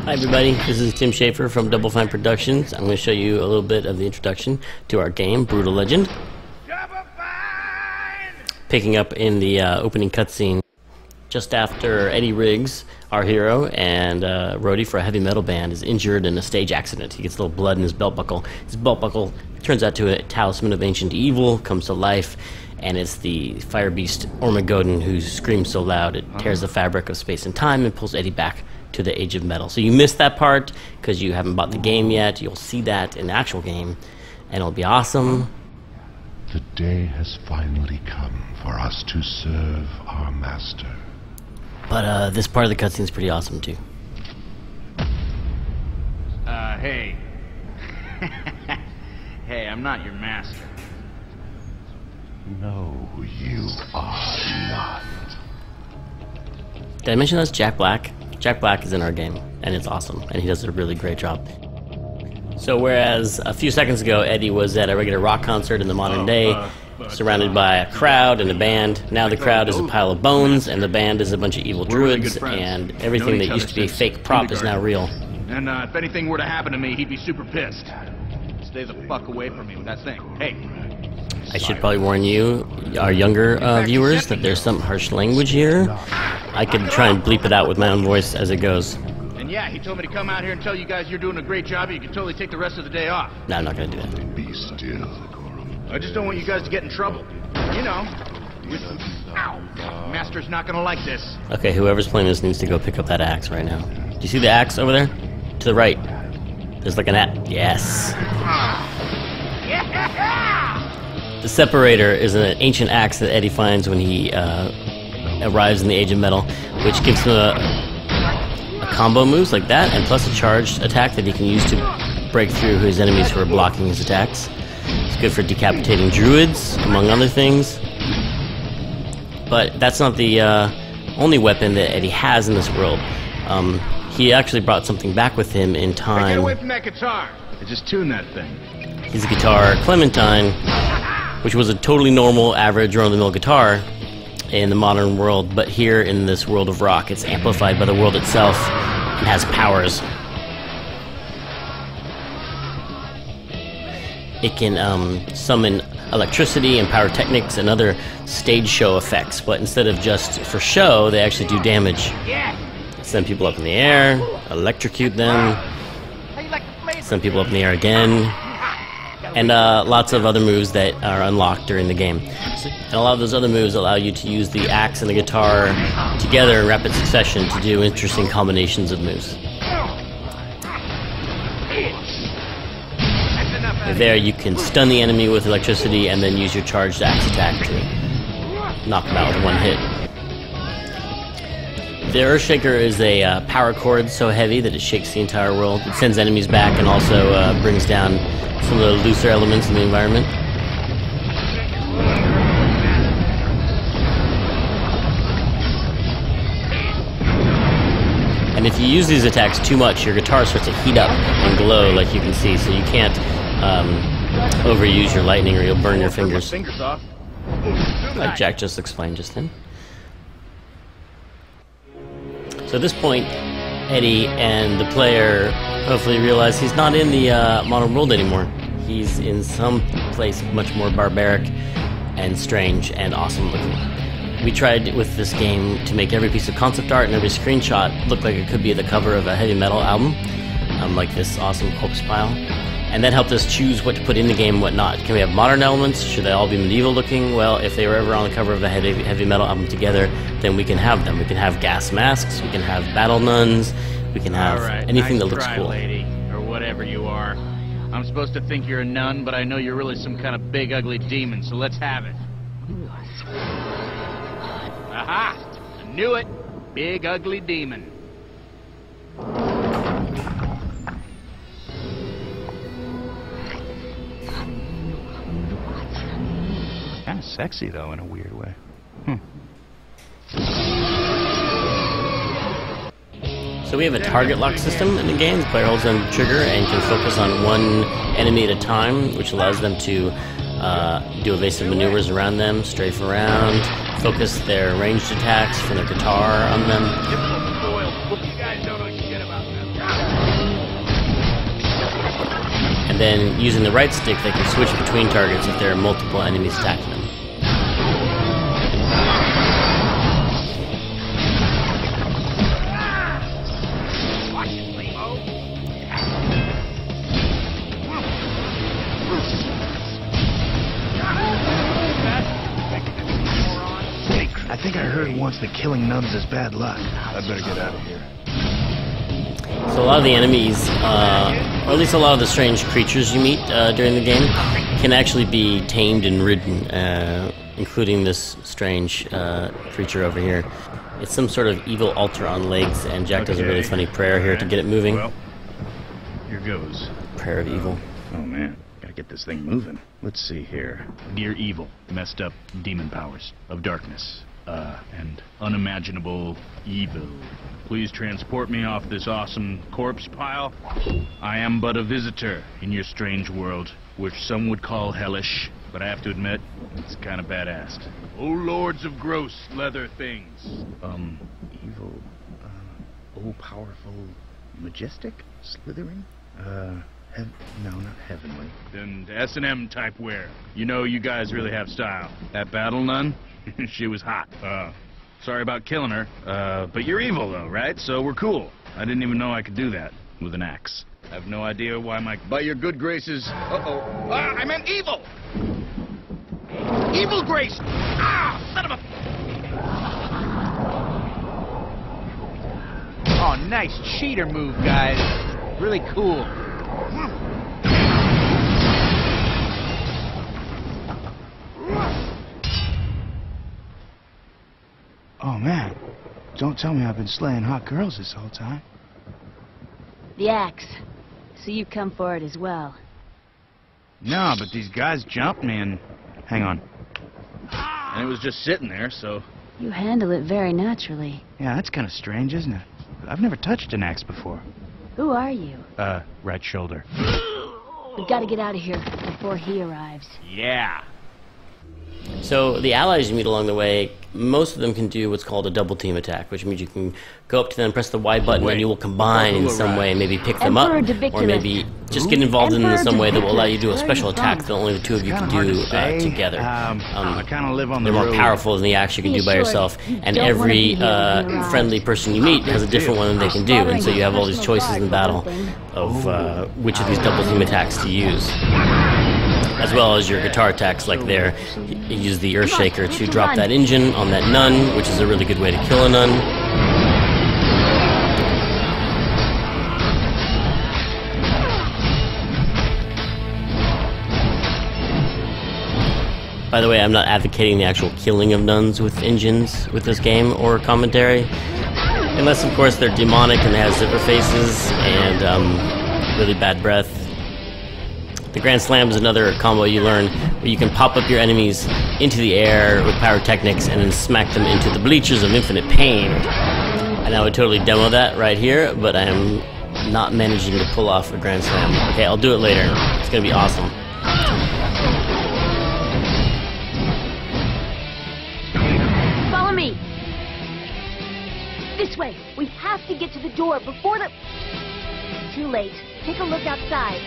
Hi everybody, this is Tim Schafer from Double Fine Productions. I'm going to show you a little bit of the introduction to our game, Brutal Legend. Picking up in the opening cutscene, just after Eddie Riggs, our hero, and roadie for a heavy metal band, is injured in a stage accident. He gets a little blood in his belt buckle. His belt buckle turns out to a talisman of ancient evil, comes to life, and it's the fire beast Ormagodon who screams so loud it tears the fabric of space and time and pulls Eddie back to the Age of Metal. So you missed that part because you haven't bought the game yet. You'll see that in the actual game, and it'll be awesome. The day has finally come for us to serve our master. But this part of the cutscene is pretty awesome too. Hey. Hey, I'm not your master. No, you are not. Did I mention that's Jack Black? Jack Black is in our game, and it's awesome, and he does a really great job. So whereas a few seconds ago Eddie was at a regular rock concert in the modern day, surrounded by a crowd and a band, now the crowd is a pile of bones, and the band is a bunch of evil druids, and everything that used to be a fake prop is now real. And if anything were to happen to me, he'd be super pissed. Stay the fuck away from me with that thing. Hey. I should probably warn you, our younger viewers, that there's some harsh language here. I could try and bleep it out with my own voice as it goes. And yeah, he told me to come out here and tell you guys you're doing a great job. You can totally take the rest of the day off. No, I'm not gonna do that. Be still. I just don't want you guys to get in trouble. You know. Ow. Master's not gonna like this. Okay, whoever's playing this needs to go pick up that axe right now. Do you see the axe over there? To the right. There's like an axe. Yes. The Separator is an ancient axe that Eddie finds when he arrives in the Age of Metal, which gives him a combo moves like that, and plus a charged attack that he can use to break through his enemies who are blocking his attacks. It's good for decapitating druids, among other things. But that's not the only weapon that Eddie has in this world. He actually brought something back with him in time. Hey, get away from that guitar! I just tuned that thing. His guitar, Clementine, which was a totally normal, average, run-of-the-mill guitar in the modern world, but here in this world of rock, it's amplified by the world itself and has powers. It can summon electricity and pyrotechnics and other stage show effects, but instead of just for show, they actually do damage. Send people up in the air, electrocute them, send people up in the air again, and lots of other moves that are unlocked during the game. And a lot of those other moves allow you to use the axe and the guitar together in rapid succession to do interesting combinations of moves. There you can stun the enemy with electricity and then use your charged axe attack to knock them out with one hit. The Earthshaker is a power cord so heavy that it shakes the entire world. It sends enemies back and also brings down some of the looser elements in the environment. And if you use these attacks too much, your guitar starts to heat up and glow, like you can see, so you can't overuse your lightning or you'll burn your fingers. Like Jack just explained just then. So at this point, Eddie and the player hopefully realize he's not in the modern world anymore. He's in some place much more barbaric and strange and awesome looking. We tried with this game to make every piece of concept art and every screenshot look like it could be the cover of a heavy metal album, like this awesome corpse pile. And that helped us choose what to put in the game and what not. Can we have modern elements? Should they all be medieval looking? Well, if they were ever on the cover of a heavy metal album together, then we can have them. We can have gas masks, we can have battle nuns, we can have anything that looks cool. Lady, or whatever you are. I'm supposed to think you're a nun, but I know you're really some kind of big ugly demon, so let's have it. Aha! I knew it! Big ugly demon. Kind of sexy, though, in a weird way. So we have a target lock system in the game. The player holds down the trigger and can focus on one enemy at a time, which allows them to do evasive maneuvers around them, strafe around, focus their ranged attacks from their guitar on them. Hope you guys don't And then, using the right stick, they can switch between targets if there are multiple enemies attacking them. I think I heard once that killing nuns is bad luck. I'd better get out of here. So a lot of the enemies, or at least a lot of the strange creatures you meet during the game, can actually be tamed and ridden, including this strange creature over here. It's some sort of evil altar on legs, and Jack does a really funny prayer here to get it moving. Well, here goes. Prayer of evil. Oh man, gotta get this thing moving. Let's see here. Dear evil, messed up demon powers of darkness, and unimaginable evil. Please transport me off this awesome corpse pile. I am but a visitor in your strange world, which some would call hellish, but I have to admit, it's kind of badass. Oh lords of gross leather things. Evil, oh powerful, majestic, slithering? No, not heavenly. Then S&M type wear. You know you guys really have style. That battle nun? She was hot. Sorry about killing her. But you're evil though, right? So we're cool. I didn't even know I could do that with an axe. I have no idea why my... By your good graces... Uh-oh. I meant evil! Evil grace! Ah! Son of a... Oh, nice cheater move, guys. Really cool. Oh man, don't tell me I've been slaying hot girls this whole time. The axe. So you come for it as well. No, but these guys jumped me and... Hang on. And it was just sitting there, so... You handle it very naturally. Yeah, that's kind of strange, isn't it? I've never touched an axe before. Who are you? Right shoulder. We gotta get out of here before he arrives. Yeah. So the allies you meet along the way, most of them can do what's called a double team attack, which means you can go up to them, press the Y button, and you will combine in some way, maybe pick them up, or maybe just get involved in some way that will allow you to do a special attack that only the two of you can do together. I kind of live on the They're more road. powerful than the axe you can do by yourself, and every friendly person you meet has a different one that they can do, and so you have all these choices in battle of which of these double team attacks to use. As well as your guitar attacks, like there. You use the Earth Shaker to drop that engine on that nun, which is a really good way to kill a nun. By the way, I'm not advocating the actual killing of nuns with engines with this game or commentary. Unless, of course, they're demonic and they have zipper faces and really bad breath. The Grand Slam is another combo you learn where you can pop up your enemies into the air with pyrotechnics and then smack them into the bleachers of infinite pain. And I would totally demo that right here, but I am not managing to pull off a Grand Slam. Okay, I'll do it later. It's gonna be awesome. Follow me! This way! We have to get to the door before the... Too late. Take a look outside.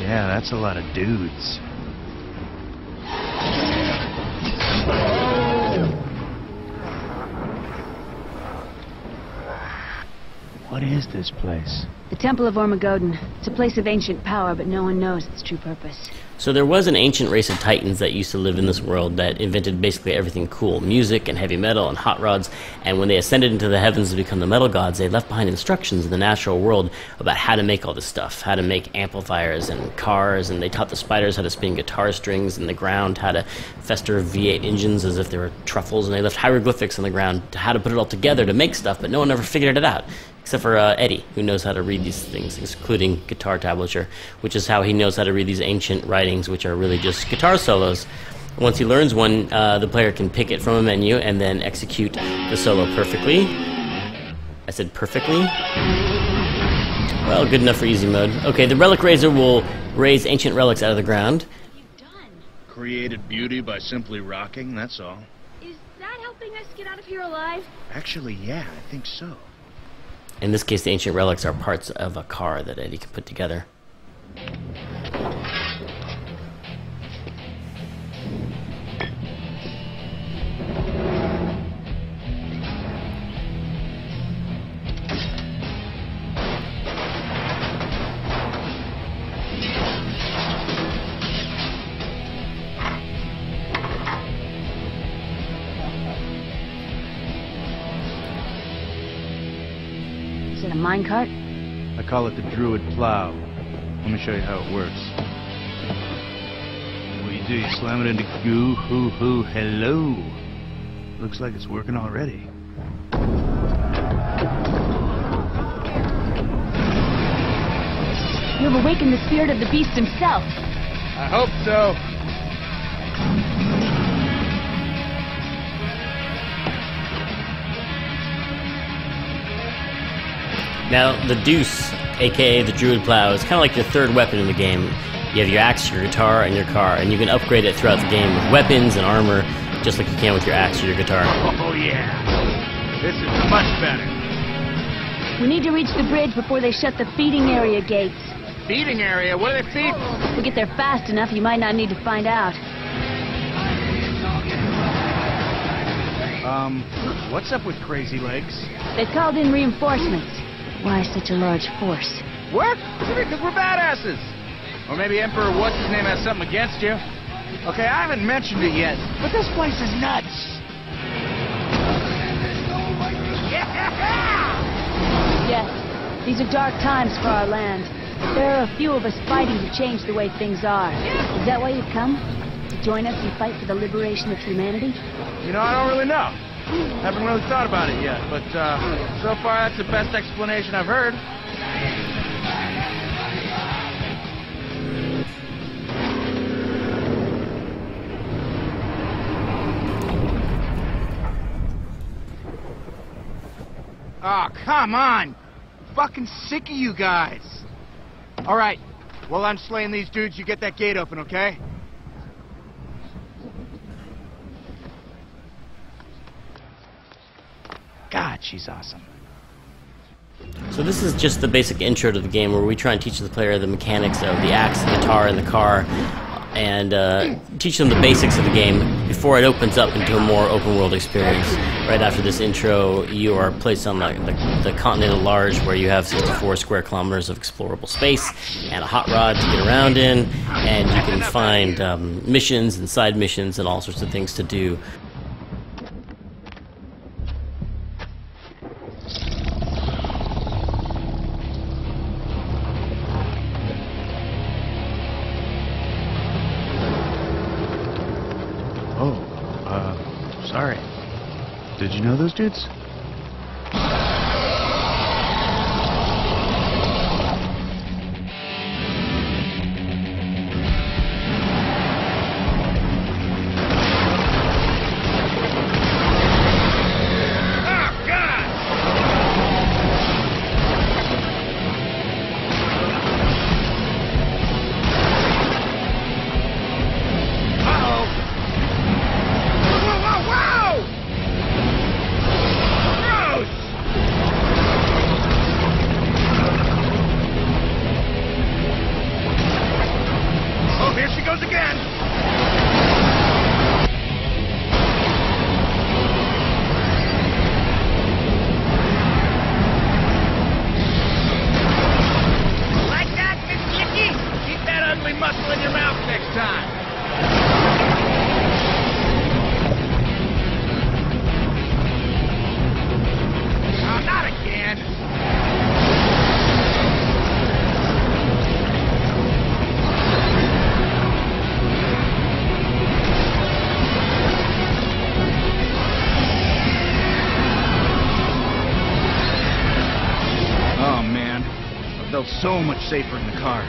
Yeah, that's a lot of dudes. What is this place? The Temple of Ormagoden. It's a place of ancient power, but no one knows its true purpose. So there was an ancient race of titans that used to live in this world that invented basically everything cool, music and heavy metal and hot rods, and when they ascended into the heavens to become the metal gods, they left behind instructions in the natural world about how to make all this stuff, how to make amplifiers and cars, and they taught the spiders how to spin guitar strings in the ground, how to fester V8 engines as if they were truffles, and they left hieroglyphics on the ground to how to put it all together to make stuff, but no one ever figured it out. Except for Eddie, who knows how to read these things, including guitar tablature, which is how he knows how to read these ancient writings, which are really just guitar solos. Once he learns one, the player can pick it from a menu and then execute the solo perfectly. I said perfectly? Well, good enough for easy mode. Okay, the Relic Raiser will raise ancient relics out of the ground. created beauty by simply rocking, that's all. Is that helping us get out of here alive? Actually, yeah, I think so. In this case, the ancient relics are parts of a car that Eddie can put together. Is it a minecart? I call it the Druid Plow. Let me show you how it works. What you do, you slam it into goo, hoo, hoo, hello. Looks like it's working already. You've awakened the spirit of the beast himself. I hope so. Now, the Deuce, aka the Druid Plow, is kind of like your third weapon in the game. You have your axe, your guitar, and your car, and you can upgrade it throughout the game with weapons and armor, just like you can with your axe or your guitar. Oh yeah, this is much better. We need to reach the bridge before they shut the feeding area gates. Feeding area? What do they feed? If we get there fast enough, you might not need to find out. What's up with Crazy Legs? They've called in reinforcements. Why such a large force? What? Because we're badasses. Or maybe Emperor What's-His-Name has something against you. Okay, I haven't mentioned it yet, but this place is nuts. Yes, these are dark times for our land. There are a few of us fighting to change the way things are. Is that why you've come? To join us and fight for the liberation of humanity? You know, I don't really know. Haven't really thought about it yet, but so far that's the best explanation I've heard. Oh, come on! I'm fucking sick of you guys! Alright, while I'm slaying these dudes, you get that gate open, okay? God, she's awesome. So this is just the basic intro to the game where we try and teach the player the mechanics of the axe, the guitar, and the car, and teach them the basics of the game before it opens up into a more open-world experience. Right after this intro, you are placed on the continent at large, where you have 64 square kilometers of explorable space and a hot rod to get around in, and you can find missions and side missions and all sorts of things to do. Sorry. Did you know those dudes? So much safer in the car.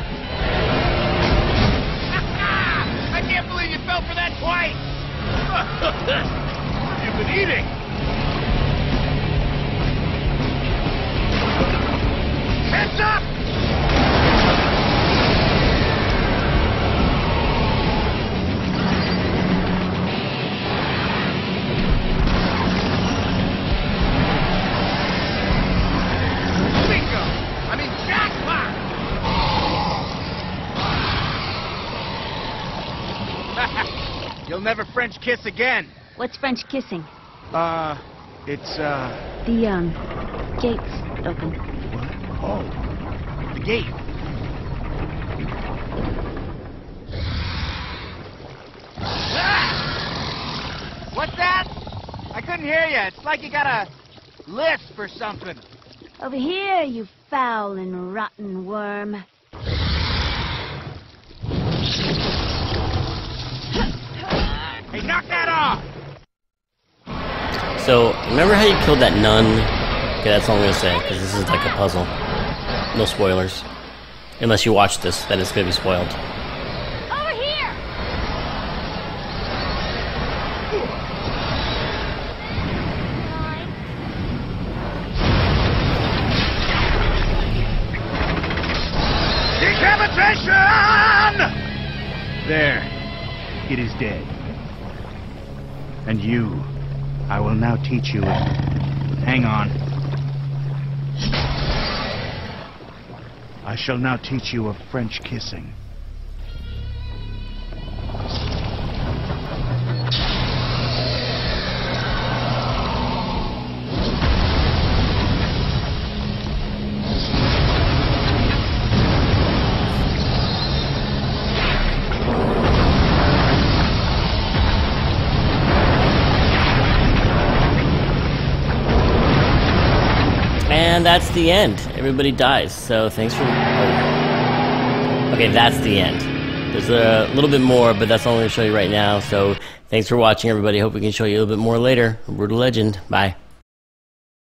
I can't believe you fell for that twice! What have you been eating? Heads up! You'll never French kiss again. What's French kissing? It's, The, gate's open. What? Oh. The gate. Ah! What's that? I couldn't hear you. It's like you got a lisp or something. Over here, you foul and rotten worm. Hey, knock that off! So, remember how you killed that nun? Okay, that's all I'm gonna say, because this is like a puzzle. No spoilers. Unless you watch this, then it's gonna be spoiled. Over here! Decapitation! There. It is dead. And you, I will now teach you. Hang on. I shall now teach you of French kissing. And that's the end. Everybody dies, so thanks for... Oh. Okay, that's the end. There's a little bit more, but that's all I'm going to show you right now, so thanks for watching, everybody. Hope we can show you a little bit more later. Brutal Legend. Bye.